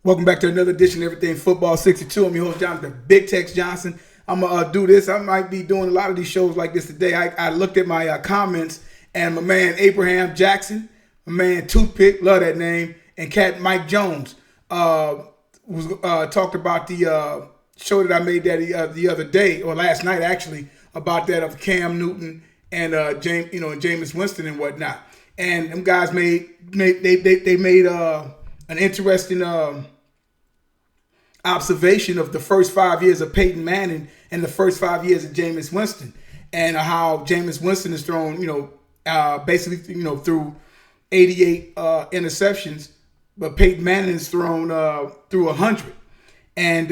Welcome back to another edition of Everything Football 62. I'm your host, Jonathan Big Tex Johnson. I'm going to do this. I might be doing a lot of these shows like this today. I looked at my comments, and my man Abraham Jackson, my man Toothpick, love that name, and Cat Mike Jones was talked about the show that I made that the other day, or last night actually, about that of Cam Newton and Jameis Winston and whatnot. And them guys made an interesting observation of the first 5 years of Peyton Manning and the first 5 years of Jameis Winston, and how Jameis Winston has thrown, basically, through 88 interceptions, but Peyton Manning has thrown through 100. And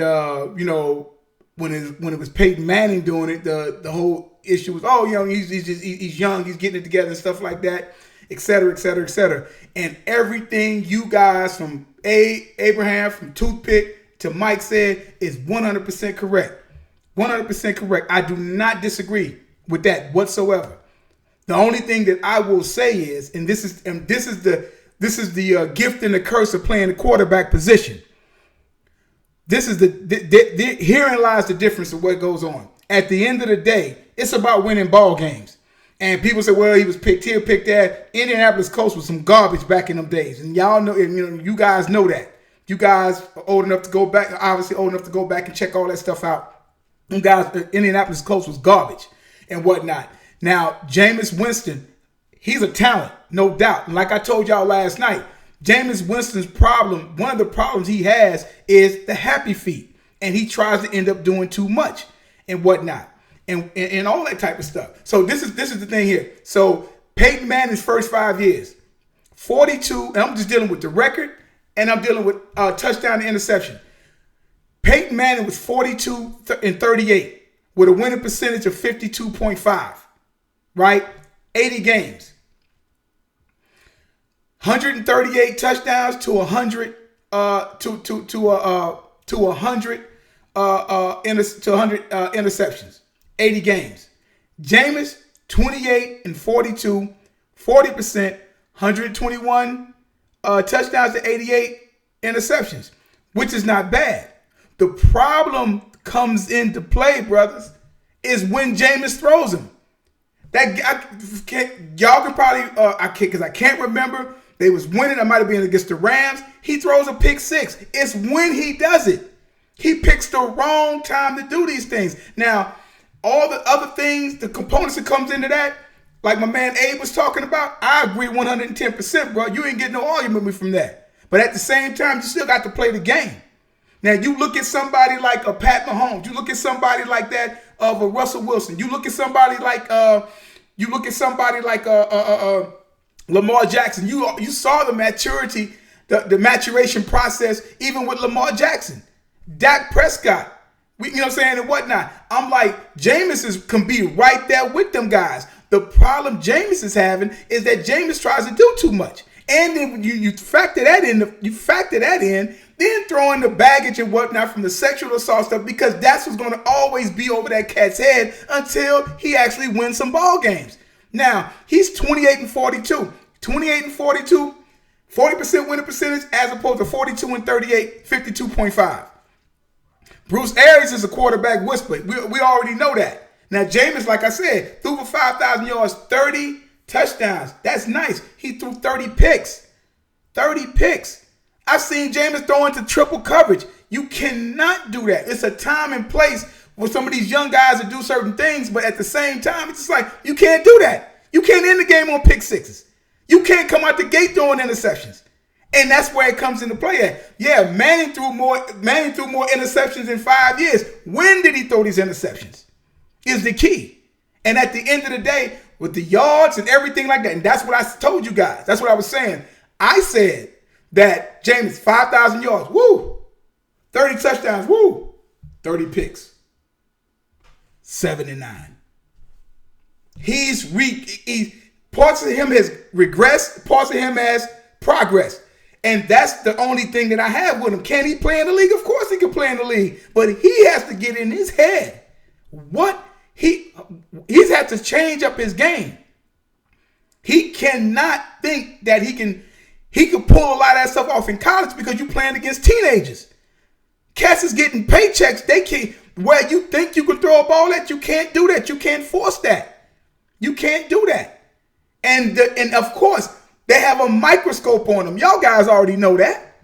when it was Peyton Manning doing it, the whole issue was, he's young, he's getting it together and stuff like that, et cetera, et cetera, et cetera. And everything you guys from Abraham, from Toothpick to Mike said is 100% correct. 100% correct. I do not disagree with that whatsoever. The only thing that I will say is, and this is the gift and the curse of playing the quarterback position. This is herein lies the difference of what goes on. At the end of the day, it's about winning ball games. And people say, well, he was picked here, picked that. Indianapolis Colts was some garbage back in them days. And y'all know, you guys know that. You guys are old enough to go back, obviously old enough to go back and check all that stuff out. You guys, Indianapolis Colts was garbage and whatnot. Now, Jameis Winston, he's a talent, no doubt. And like I told y'all last night, Jameis Winston's problem, one of the problems he has is the happy feet. And he tries to end up doing too much and whatnot. And all that type of stuff. So this is the thing here. So Peyton Manning's first 5 years, 42, and I'm just dealing with the record, and I'm dealing with touchdown and interception. Peyton Manning was 42 and 38 with a winning percentage of 52.5, right? 80 games. 138 touchdowns to 100 interceptions. 80 games. Jameis, 28 and 42, 40%, 121 touchdowns to 88 interceptions, which is not bad. The problem comes into play, brothers, is when Jameis throws them. Y'all can probably, because I can't remember. They was winning. I might have been against the Rams. He throws a pick six. It's when he does it. He picks the wrong time to do these things. Now, all the other things, the components that comes into that, like my man Abe was talking about, I agree 110%, bro. You ain't getting no argument with me from that. But at the same time, you still got to play the game. Now, you look at somebody like a Pat Mahomes. You look at somebody like that of a Russell Wilson. You look at somebody like Lamar Jackson. You saw the maturity, the maturation process, even with Lamar Jackson. Dak Prescott. You know what I'm saying, and whatnot. I'm like, Jameis can be right there with them guys. The problem Jameis is having is that Jameis tries to do too much. And then you factor that in, then throwing the baggage and whatnot from the sexual assault stuff, because that's what's going to always be over that cat's head until he actually wins some ball games. Now, he's 28 and 42. 28 and 42, 40% winning percentage as opposed to 42 and 38, 52.5. Bruce Arians is a quarterback whisperer. We already know that. Now, Jameis, like I said, threw for 5,000 yards, 30 touchdowns. That's nice. He threw 30 picks. 30 picks. I've seen Jameis throw into triple coverage. You cannot do that. It's a time and place for some of these young guys to do certain things, but at the same time, it's just like, you can't do that. You can't end the game on pick sixes. You can't come out the gate throwing interceptions. And that's where it comes into play at. Yeah, Manning threw more interceptions in 5 years. When did he throw these interceptions? Is the key. And at the end of the day, with the yards and everything like that, and that's what I told you guys. That's what I was saying. I said that Jameis, 5,000 yards, woo. 30 touchdowns, woo. 30 picks. 7 and 9. Parts of him has regressed, parts of him has progressed. And that's the only thing that I have with him. Can he play in the league? Of course he can play in the league. But he has to get in his head. He's had to change up his game. He cannot think that he can He could pull a lot of that stuff off in college because you're playing against teenagers. Cats is getting paychecks. They can't, where you think you can throw a ball at, you can't do that. You can't force that. You can't do that. And of course, they have a microscope on them. Y'all guys already know that.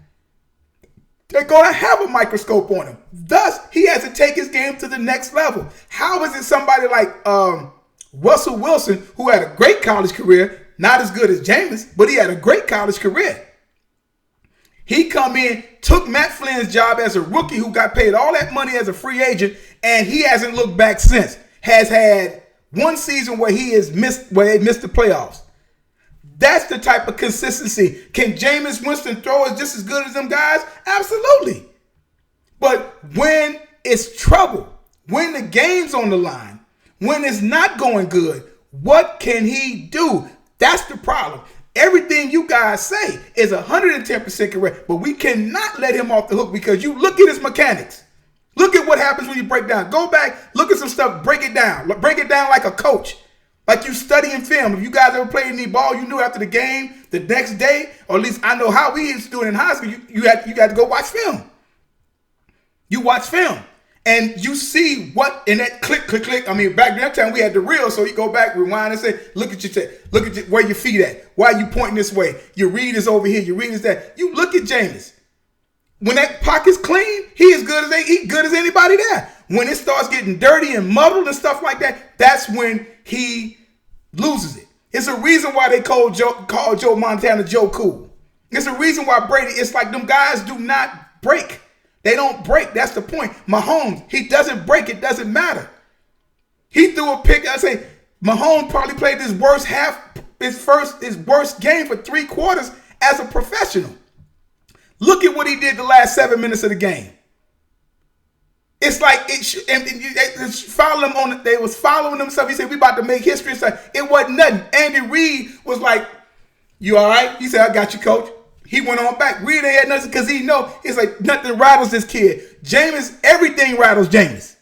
They're going to have a microscope on him. Thus, he has to take his game to the next level. How is it somebody like Russell Wilson, who had a great college career, not as good as Jameis, but he had a great college career. He come in, took Matt Flynn's job as a rookie who got paid all that money as a free agent, and he hasn't looked back since. Has had one season where he missed the playoffs. That's the type of consistency. Can Jameis Winston throw it just as good as them guys? Absolutely. But when it's trouble, when the game's on the line, when it's not going good, what can he do? That's the problem. Everything you guys say is 110% correct, but we cannot let him off the hook because you look at his mechanics. Look at what happens when you break down. Go back, look at some stuff, break it down. Break it down like a coach. Like you studying film. If you guys ever played any ball, you knew after the game, the next day, or at least I know how we used to do it in high school, you got to go watch film. You watch film. And you see what in that click. I mean, back then time we had the reel, so you go back, rewind, and say, look at where your feet at. Why are you pointing this way? Your read is over here. Your read is that. You look at Jameis. When that pocket's clean, he as good as anybody there. When it starts getting dirty and muddled and stuff like that, that's when he loses it. It's a reason why they call Joe Montana Joe Cool. It's a reason why Brady, it's like them guys do not break. They don't break. That's the point. Mahomes, he doesn't break. It doesn't matter. He threw a pick. I say Mahomes probably played his worst game for 3 quarters as a professional. Look at what he did the last 7 minutes of the game. It's like they was following themselves. He said, we about to make history. It's like, it wasn't nothing. Andy Reid was like, you all right? He said, I got you, coach. He went on back. Reid ain't had nothing because he know. It's like nothing rattles this kid. Jameis, everything rattles Jameis.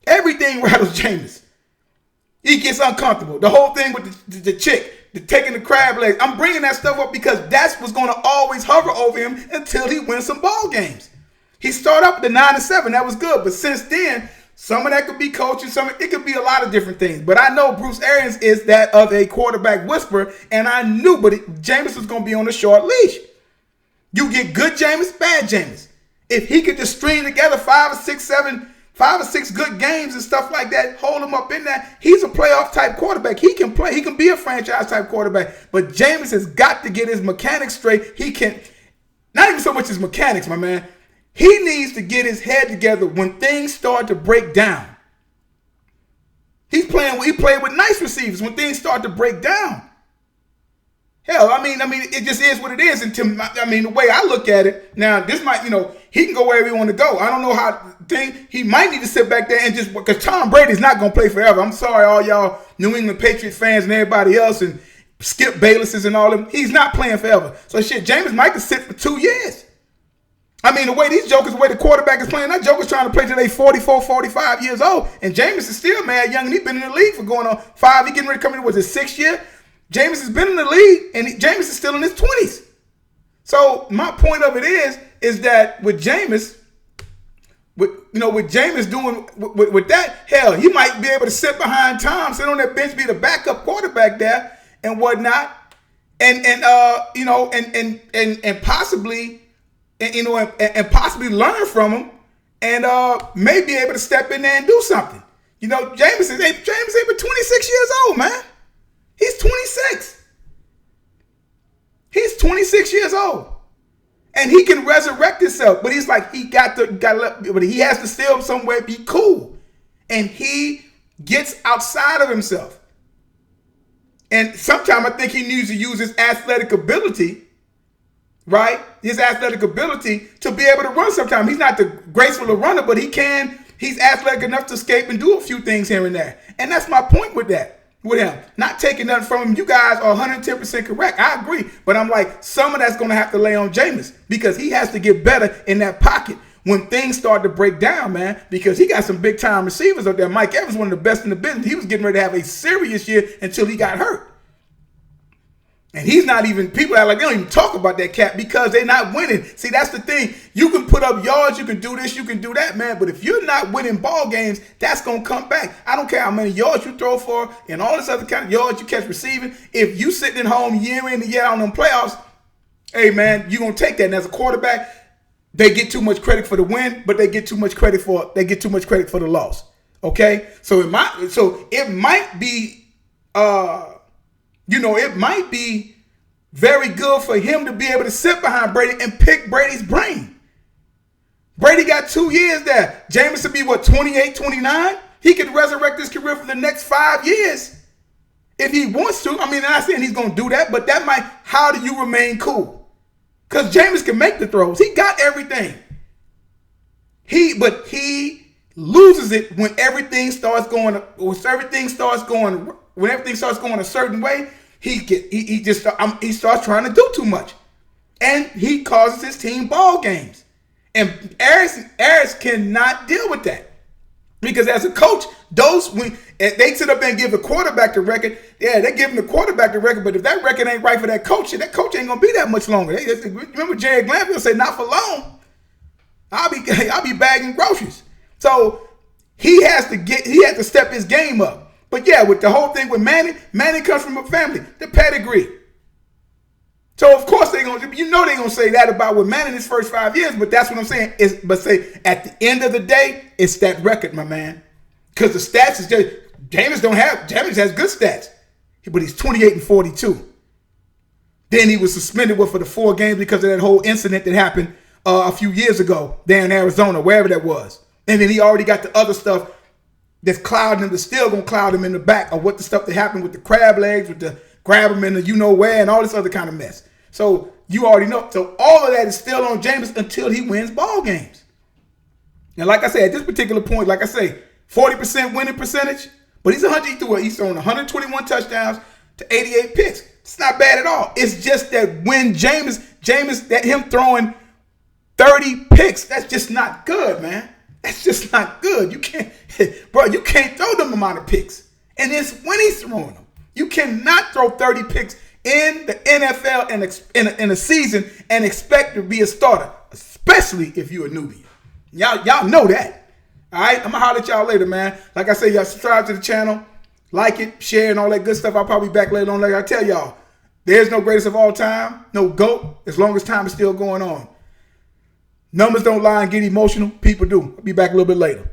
Everything rattles Jameis. He gets uncomfortable. The whole thing with the chick, taking the crab legs. I'm bringing that stuff up because that's what's going to always hover over him until he wins some ball games. He started up with the 9-7. That was good. But since then, some of that could be coaching. It could be a lot of different things. But I know Bruce Arians is that of a quarterback whisperer. And I knew, but Jameis was going to be on a short leash. You get good Jameis, bad Jameis. If he could just string together 5 or 6 good games and stuff like that, hold him up in that, he's a playoff type quarterback. He can play. He can be a franchise type quarterback. But Jameis has got to get his mechanics straight. He can, not even so much his mechanics, my man. He needs to get his head together when things start to break down. He played with nice receivers when things start to break down. Hell, I mean, it just is what it is. And the way I look at it, now this might, he can go wherever he want to go. I don't know how he might need to sit back there and just, because Tom Brady's not going to play forever. I'm sorry, all y'all New England Patriots fans and everybody else and Skip Baylesses and all them. He's not playing forever. So Jameis might could sit for 2 years. I mean, the way the quarterback is playing, that joker's trying to play till they 44, 45 years old. And Jameis is still mad young, and he's been in the league for going on 5. He getting ready to come in, was his 6th year? Jameis has been in the league, and Jameis is still in his 20s. So my point of it is that with Jameis, with Jameis doing with that, hell, he might be able to sit behind Tom, sit on that bench, be the backup quarterback there and whatnot, and possibly. And possibly learn from him, and may be able to step in there and do something. Jameis is even 26 years old, man. He's 26. He's 26 years old, and he can resurrect himself. But he's like but he has to still somewhere be cool, and he gets outside of himself. And sometimes I think he needs to use his athletic ability. Right? His athletic ability to be able to run sometimes. He's not the graceful runner, but he's athletic enough to escape and do a few things here and there. And that's my point with him. Not taking nothing from him. You guys are 110% correct. I agree. But I'm like, some of that's going to have to lay on Jameis because he has to get better in that pocket when things start to break down, man, because he got some big time receivers up there. Mike Evans, one of the best in the business. He was getting ready to have a serious year until he got hurt. And he's not even, people act like they don't even talk about that cat because they're not winning. See, that's the thing. You can put up yards, you can do this, you can do that, man. But if you're not winning ball games, that's going to come back. I don't care how many yards you throw for and all this other kind of yards you catch receiving. If you sitting at home year in and year out on them playoffs, hey, man, you're going to take that. And as a quarterback, they get too much credit for the win, but they get too much credit for the loss. Okay? So it might be it might be very good for him to be able to sit behind Brady and pick Brady's brain. Brady got 2 years there. Jameis will be, 28, 29? He could resurrect his career for the next 5 years if he wants to. I mean, I'm not saying he's going to do that, but that might, how do you remain cool? Because Jameis can make the throws. He got everything. But he loses it when everything starts going a certain way. He starts trying to do too much, and he causes his team ball games. And Arians cannot deal with that because as a coach, when they sit up there and give the quarterback the record, yeah, they give him the quarterback the record. But if that record ain't right for that coach ain't gonna be that much longer. Remember Jerry Glanville said, "Not for long. I'll be bagging groceries." So he has to step his game up. But yeah, with the whole thing with Manning comes from a family, the pedigree. So of course they're gonna say that about with Manning his first 5 years, but that's what I'm saying. At the end of the day, it's that record, my man. Because the stats is just Jameis has good stats, but he's 28-42. Then he was suspended for the 4 games because of that whole incident that happened a few years ago there in Arizona, wherever that was. And then he already got the other stuff that's clouding him, that's still going to cloud him in the back of what the stuff that happened with the crab legs, with the grab him in the you-know-where, and all this other kind of mess. So you already know. So all of that is still on Jameis until he wins ball games. And like I said, at this particular point, 40% winning percentage, but he's thrown 121 touchdowns to 88 picks. It's not bad at all. It's just that when Jameis, that him throwing 30 picks, that's just not good, man. That's just not good. You can't throw them amount of picks. And it's when he's throwing them. You cannot throw 30 picks in the NFL and in a season and expect to be a starter, especially if you're a newbie. Y'all know that. All right? I'm going to holler at y'all later, man. Like I said, y'all subscribe to the channel, like it, share, and all that good stuff. I'll probably be back later on. Like I tell y'all, there's no greatest of all time, no GOAT, as long as time is still going on. Numbers don't lie and get emotional. People do. I'll be back a little bit later.